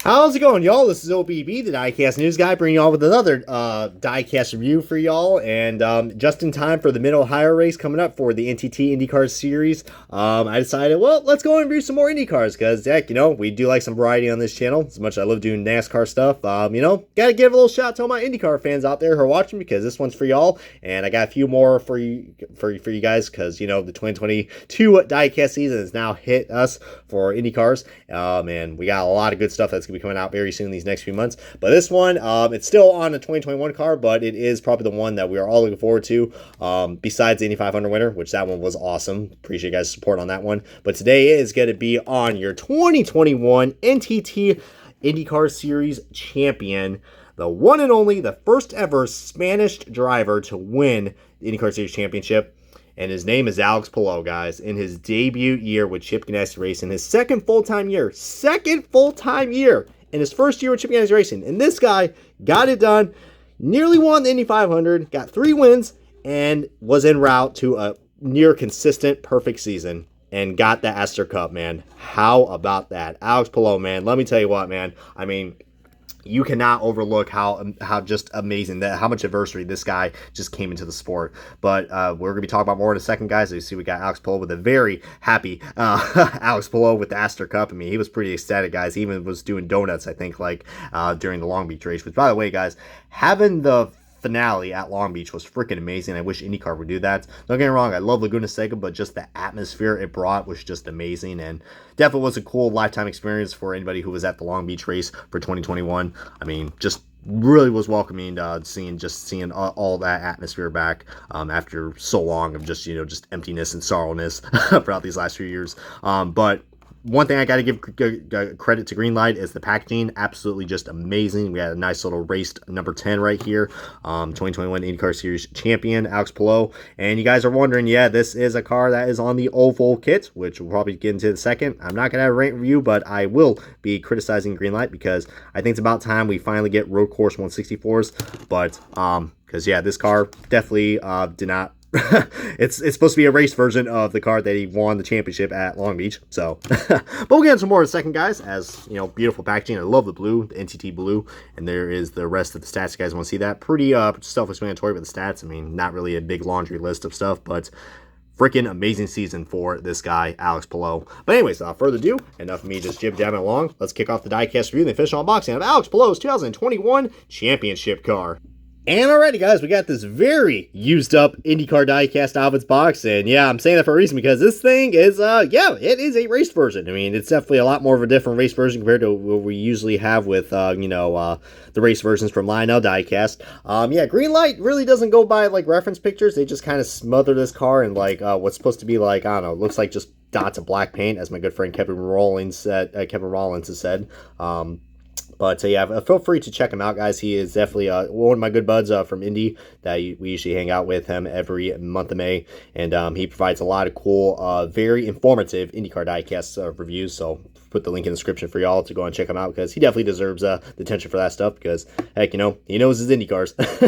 How's it going, y'all? This is OBB, the Diecast news guy, bringing y'all with another Diecast review for y'all, and just in time for the Mid-Ohio race coming up for the NTT INDYCAR series. I decided, well, let's go and review some more IndyCars, because, heck, we do like some variety on this channel. As much as I love doing NASCAR stuff, gotta give a little shout out to all my IndyCar fans out there who are watching, because this one's for y'all, and I got a few more for you guys, because, the 2022 Diecast season has now hit us for IndyCars, and we got a lot of good stuff that's going to be coming out very soon these next few months. But this one, it's still on the 2021 car, but it is probably the one that we are all looking forward to, besides the Indy 500 winner, which that one was awesome. Appreciate you guys' support on that one. But today is going to be on your 2021 NTT IndyCar Series champion, the one and only, the first ever Spanish driver to win the IndyCar Series championship. And his name is Álex Palou, guys. In his debut year with Chip Ganassi Racing, his second full-time year, in his first year with Chip Ganassi Racing. And this guy got it done, nearly won the Indy 500, got 3 wins, and was en route to a near consistent perfect season. And got the Astor Cup, man. How about that? Álex Palou, man. Let me tell you what, man. I mean, you cannot overlook how just amazing how much adversity this guy just came into the sport. But we're gonna be talking about more in a second, guys. As you see, we got Álex Palou with a very happy Álex Palou with the Astor Cup. I mean, he was pretty ecstatic, guys. He even was doing donuts, I think, during the Long Beach race. Which, by the way, guys, having the finale at Long Beach was freaking amazing. I wish IndyCar would do that. Don't get me wrong, I love Laguna Seca, but just the atmosphere it brought was just amazing, and definitely was a cool lifetime experience for anybody who was at the Long Beach race for 2021. I mean, just really was welcoming, seeing all that atmosphere back after so long of just emptiness and sorrowness throughout these last few years. But one thing I got to give credit to Greenlight is the packaging. Absolutely just amazing. We had a nice little raced number 10 right here. 2021 IndyCar Series champion, Álex Palou. And you guys are wondering, yeah, this is a car that is on the oval kit, which we'll probably get into in a second. I'm not going to have a rant review, but I will be criticizing Greenlight because I think it's about time we finally get road course 164s. But, because, yeah, this car definitely did not. It's supposed to be a race version of the car that he won the championship at Long Beach. So, but we'll get into more in a second, guys. As beautiful packaging. I love the blue, the NTT blue, and there is the rest of the stats. You guys want to see that? Pretty self-explanatory with the stats. I mean, not really a big laundry list of stuff, but freaking amazing season for this guy, Álex Palou. But anyways, without further ado, enough of me just jib-jabbing along. Let's kick off the Diecast review and the official unboxing of Álex Palou's 2021 championship car. And alrighty, guys, we got this very used up IndyCar Diecast out of its box, and yeah, I'm saying that for a reason, because this thing is, it is a race version. I mean, it's definitely a lot more of a different race version compared to what we usually have with, the race versions from Lionel Diecast. Greenlight really doesn't go by, reference pictures. They just kind of smother this car in, what's supposed to be, I don't know, looks like just dots of black paint, as my good friend Kevin Rollins has said. But feel free to check him out, guys. He is definitely one of my good buds from Indy that we usually hang out with him every month of May. And he provides a lot of cool, very informative IndyCar Diecast reviews. So put the link in the description for y'all to go and check him out, because he definitely deserves the attention for that stuff, because, heck, he knows his Indy cars. Along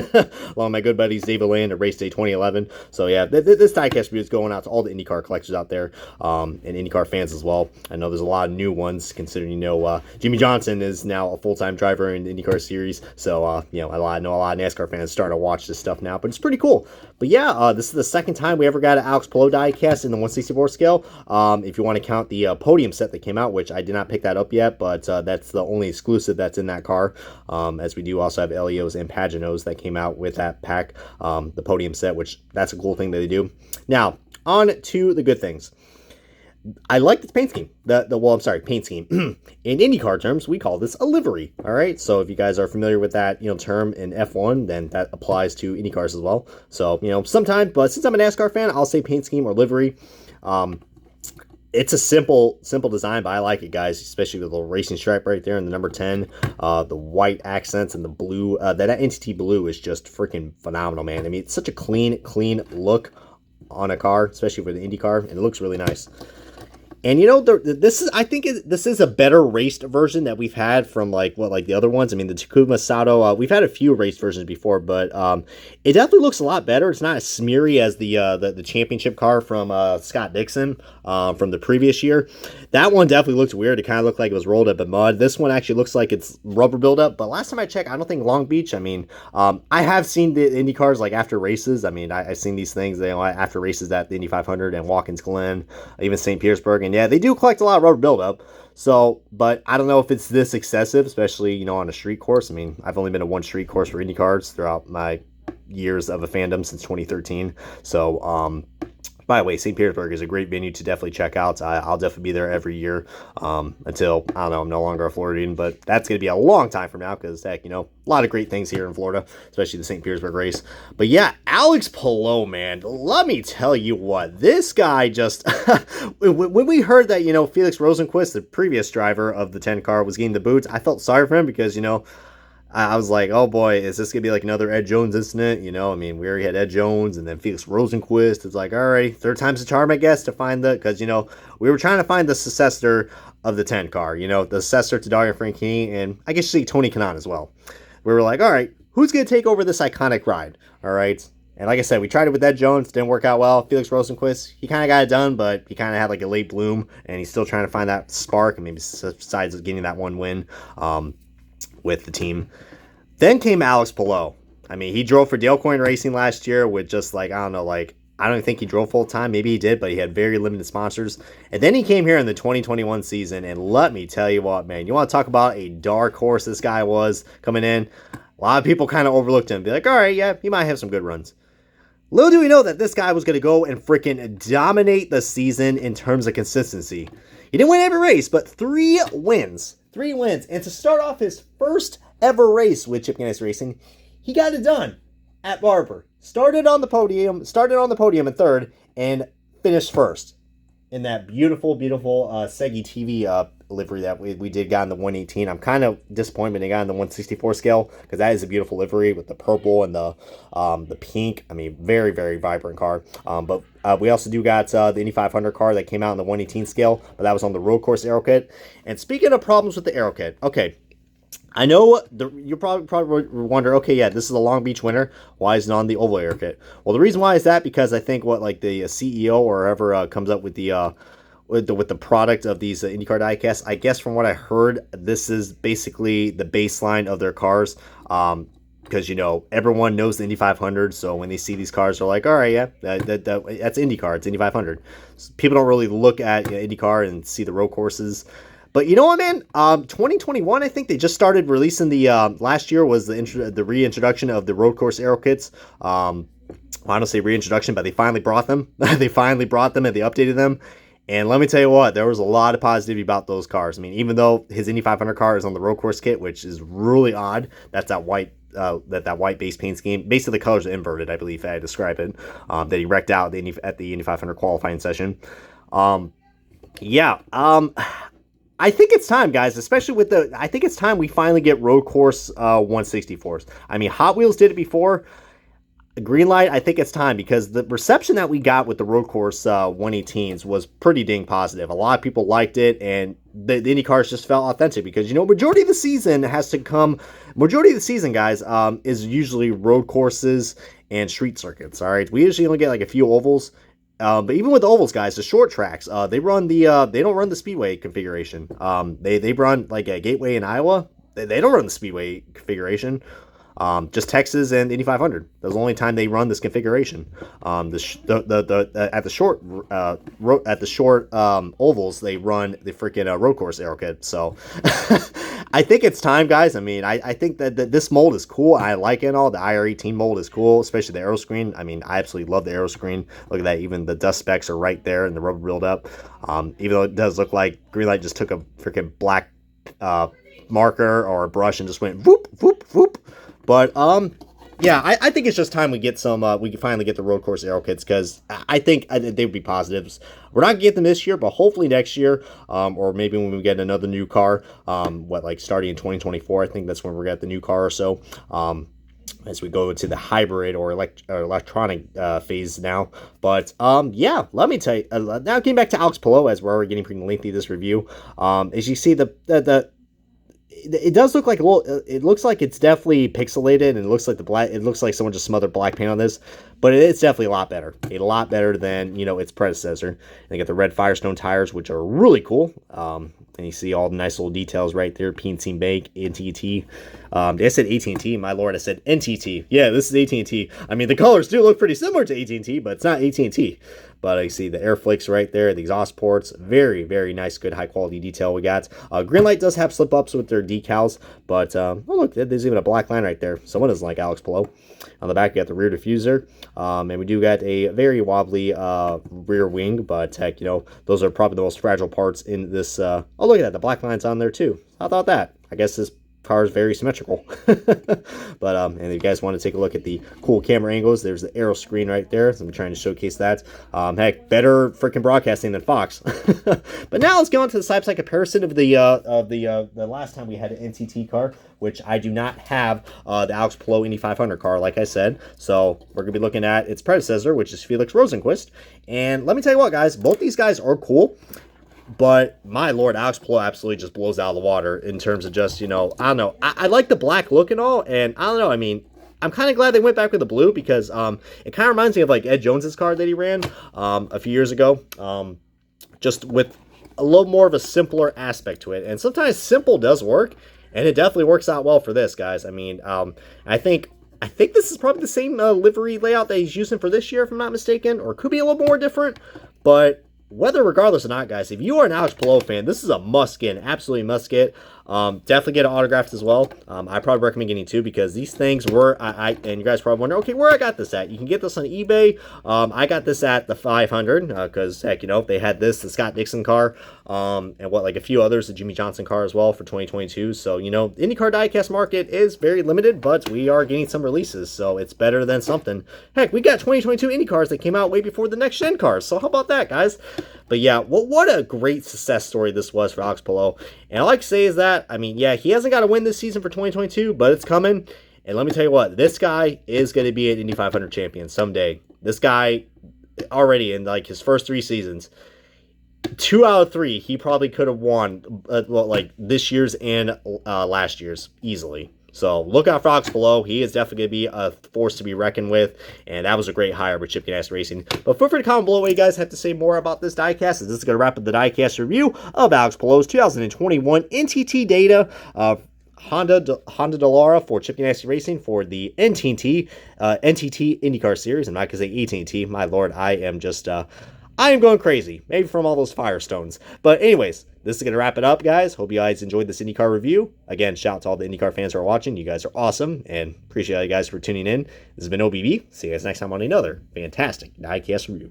with my good buddies David Land at Race Day 2011. So, yeah, this Diecast review is going out to all the IndyCar collectors out there and IndyCar fans as well. I know there's a lot of new ones, considering, Jimmy Johnson is now a full-time driver in the IndyCar series. So, I know a lot of NASCAR fans starting to watch this stuff now, but it's pretty cool. But yeah, this is the second time we ever got an Álex Palou Diecast in the 1/64 scale. If you want to count the podium set that came out, which I did not pick that up yet, but that's the only exclusive that's in that car. As we do also have Leos and Paginos that came out with that pack, the podium set, which that's a cool thing that they do. Now, on to the good things. I like this paint scheme. Paint scheme. In IndyCar terms, we call this a livery. All right. So if you guys are familiar with that, term in F1, then that applies to IndyCars as well. So, sometimes, but since I'm a NASCAR fan, I'll say paint scheme or livery. It's a simple design, but I like it, guys, especially with the little racing stripe right there in the number 10, the white accents and the blue. That NTT blue is just freaking phenomenal, man. I mean, it's such a clean look on a car, especially for the IndyCar, and it looks really nice. And this is, I think this is a better raced version that we've had from like the other ones. I mean, the Takuma Sato, we've had a few raced versions before, but it definitely looks a lot better. It's not as smeary as the championship car from Scott Dixon from the previous year. That one definitely looked weird. It kind of looked like it was rolled up in mud. This one actually looks like it's rubber buildup. But last time I checked, I don't think Long Beach. I mean, I have seen the Indy cars like after races. I mean, I've seen these things after races at the Indy 500 and Watkins Glen, even St. Petersburg, and yeah, they do collect a lot of rubber buildup. So, but I don't know if it's this excessive, especially on a street course. I mean, I've only been to one street course for Indy cars throughout my years of a fandom since 2013. So, by the way, St. Petersburg is a great venue to definitely check out. I'll definitely be there every year until, I don't know, I'm no longer a Floridian, but that's going to be a long time from now because, heck, a lot of great things here in Florida, especially the St. Petersburg race. But yeah, Álex Palou, man, let me tell you what, this guy just, when we heard that, Felix Rosenqvist, the previous driver of the 10 car, was getting the boots, I felt sorry for him because, I was like, oh boy, is this going to be like another Ed Jones incident? I mean, we already had Ed Jones and then Felix Rosenqvist. It's like, all right, third time's the charm, I guess, to find because, we were trying to find the successor of the 10 car, the successor to Dario Franchitti, and I guess you see Tony Kanaan as well. We were like, all right, who's going to take over this iconic ride? All right. And like I said, we tried it with Ed Jones, didn't work out well. Felix Rosenqvist, he kind of got it done, but he kind of had like a late bloom, and he's still trying to find that spark, and maybe besides getting that one win with the team. Then came Álex Palou. I mean, he drove for Dale Coyne Racing last year with just I don't even think he drove full time. Maybe he did, but he had very limited sponsors. And then he came here in the 2021 season, and let me tell you what, man, you want to talk about a dark horse this guy was coming in. A lot of people kind of overlooked him. Be like, all right, yeah, he might have some good runs. Little do we know that this guy was going to go and freaking dominate the season in terms of consistency. He didn't win every race, but 3 wins. 3 wins. And to start off his first ever race with Chip Ganassi Racing, he got it done at Barber. Started on the podium in third and finished first in that beautiful Segi TV livery that we got in the 118. I'm kind of disappointed when they got in the 164 scale because that is a beautiful livery with the purple and the pink. I mean, very, very vibrant car. But we also do got the Indy 500 car that came out in the 118 scale, but that was on the road course aero kit. And speaking of problems with the aero kit, okay, I know you probably wonder, okay, yeah, this is a Long Beach winner. Why is it on the oval aero kit? Well, the reason why is that because I think the CEO or whoever comes up with the product of these IndyCar diecasts, I guess from what I heard, this is basically the baseline of their cars. Because everyone knows the Indy 500, so when they see these cars, they're like, all right, yeah, that's IndyCar, it's Indy 500. So people don't really look at IndyCar and see the road courses. But you know what, man? 2021, I think they just started releasing the last year was the reintroduction of the road course aero kits. I don't say reintroduction, but they finally brought them. They finally brought them and they updated them. And let me tell you what, there was a lot of positivity about those cars. I mean, even though his Indy 500 car is on the road course kit, which is really odd, that's that white that white base paint scheme. Basically, the colors are inverted, I believe I describe it. That he wrecked out at the Indy 500 qualifying session. I think it's time, guys, especially I think it's time we finally get road course 164s. I mean, Hot Wheels did it before. Green light, I think it's time because the reception that we got with the road course 118s was pretty dang positive. A lot of people liked it, and the Indy cars just felt authentic because, majority of the season, guys, is usually road courses and street circuits, all right? We usually only get like a few ovals. But even with the ovals, guys, the short tracks, they run they don't run the speedway configuration. They run like a Gateway in Iowa. They don't run the speedway configuration. Just Texas and Indy 500. That's the only time they run this configuration. At the short ovals, they run the freaking road course aero kit. So I think it's time, guys. I mean, I think that this mold is cool. I like it all. The IR18 mold is cool, especially the aero screen. I mean, I absolutely love the aero screen. Look at that. Even the dust specks are right there and the rubber buildup. Even though it does look like Greenlight just took a freaking black marker or a brush and just went whoop, whoop, whoop. But, yeah, I think it's just time we get we can finally get the road course aero kits because I think they would be positives. We're not going to get them this year, but hopefully next year, or maybe when we get another new car, starting in 2024, I think that's when we're going to get the new car or so. as we go into the hybrid or electronic phase now. But yeah, let me tell you. Now getting back to Álex Palou, as we're already getting pretty lengthy this review. As you see, it does look like a little. It looks like it's definitely pixelated, and it looks like it looks like someone just smothered black paint on this. But it's definitely a lot better than its predecessor. They got the red Firestone tires, which are really cool. And you see all the nice little details right there. PNC Bank, NTT. I said AT&T. My lord, I said NTT. Yeah, this is AT&T. I mean, the colors do look pretty similar to AT&T, but it's not AT&T. But you see the air flakes right there, the exhaust ports. Very, very nice, good, high-quality detail we got. Greenlight does have slip-ups with their decals, but oh, look, there's even a black line right there. Someone doesn't like Álex Palou. On the back, you got the rear diffuser, and we do got a very wobbly rear wing, but heck, those are probably the most fragile parts in this. Oh, look at that, the black line's on there too. How about that? I guess this car is very symmetrical. But and if you guys want to take a look at the cool camera angles, there's the aero screen right there, so I'm trying to showcase that. Heck, better freaking broadcasting than Fox. But now let's go on to the side-by-side comparison of the last time we had an NTT car, which I do not have the Álex Palou Indy 500 car, like I said. So we're going to be looking at its predecessor, which is Felix Rosenqvist. And let me tell you what, guys, both these guys are cool. But my lord, Álex Palou absolutely just blows out of the water in terms of just, I don't know. I like the black look and all, and I don't know. I mean, I'm kind of glad they went back with the blue because it kind of reminds me of like Ed Jones's car that he ran a few years ago, just with a little more of a simpler aspect to it. And sometimes simple does work, and it definitely works out well for this, guys. I mean, I think this is probably the same livery layout that he's using for this year, if I'm not mistaken, or it could be a little more different, but whether regardless or not, guys, if you are an Álex Palou fan, this is a must get, absolutely must get. Definitely get it autographed as well. I probably recommend getting two because these things were, and you guys probably wonder, okay, where I got this at? You can get this on eBay. I got this at the 500 because, heck, they had this, the Scott Dixon car, and like a few others, the Jimmy Johnson car as well for 2022. So, the IndyCar diecast market is very limited, but we are getting some releases, so it's better than something. Heck, we got 2022 Indy cars that came out way before the next gen cars, so how about that, guys? But yeah, what a great success story this was for Álex Palou. And all I can say is that, I mean, yeah, he hasn't got to win this season for 2022, but it's coming. And let me tell you what, this guy is going to be an Indy 500 champion someday. This guy, already in like his first 3 seasons, 2 out of 3, he probably could have won, like this year's and last year's easily. So look out for Álex Palou. He is definitely going to be a force to be reckoned with, and that was a great hire with Chip Ganassi Racing. But feel free to comment below what you guys have to say more about this diecast, as this is going to wrap up the diecast review of Álex Palou's 2021 NTT data Honda Dallara for Chip Ganassi Racing for the NTT IndyCar Series. I'm not going to say AT&T. My lord, I am going crazy. Maybe from all those Firestones. But anyways, this is going to wrap it up, guys. Hope you guys enjoyed this IndyCar review. Again, shout out to all the IndyCar fans who are watching. You guys are awesome, and appreciate you guys for tuning in. This has been OBB. See you guys next time on another fantastic diecast review.